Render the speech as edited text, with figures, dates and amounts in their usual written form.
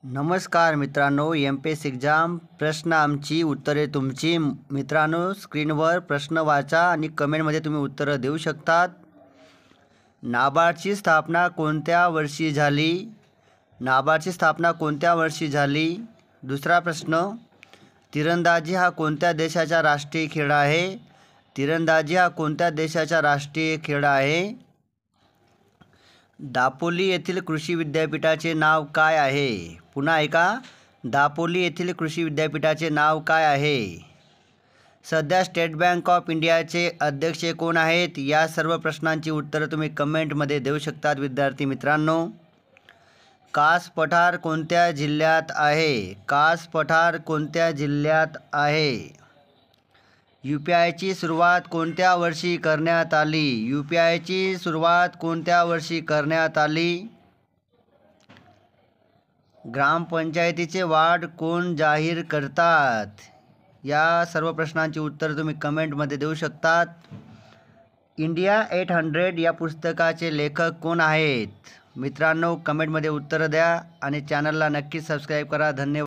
नमस्कार मित्रांनो, MPSC exam प्रश्न आमची उत्तरे तुमची। मित्रांनो, स्क्रीनवर प्रश्न वाचा आणि कमेंटमध्ये तुम्ही उत्तरं देऊ शकतात। नाबार्डची स्थापना कोणत्या वर्षी झाली? नाबार्डची स्थापना कोणत्या वर्षी झाली? दुसरा प्रश्न, तिरंदाजी हा कोणत्या देशाचा राष्ट्रीय खेळ आहे? तिरंदाजी हा कोणत्या देशाचा राष्ट्रीय खेळ आहे? दापोली येथील कृषी विद्यापीठाचे नाव काय आहे? पुन्हा ऐका, दापोली येथील कृषी विद्यापीठाचे नाव काय आहे? सध्या स्टेट बँक ऑफ इंडियाचे अध्यक्ष कोण आहेत? या सर्व प्रश्नांची उत्तरं तुम्ही कमेंटमध्ये देऊ शकतात विद्यार्थी मित्रांनो। कास पठार कोणत्या जिल्ह्यात आहे? कास पठार कोणत्या जिल्ह्यात आहे? UPIची सुरुवात कोणत्या वर्षी करण्यात आली? UPIची सुरुवात कोणत्या वर्षी करण्यात आली? ग्रामपंचायतीचे वार्ड कोण जाहीर करतात? या सर्व प्रश्नांची उत्तर तुम्ही कमेंटमध्ये देऊ शकतात। इंडिया 800 या पुस्तकाचे लेखक कोण आहेत? मित्रांनो, कमेंटमध्ये उत्तर द्या आणि चॅनलला नक्की सबस्क्राईब करा। धन्यवाद।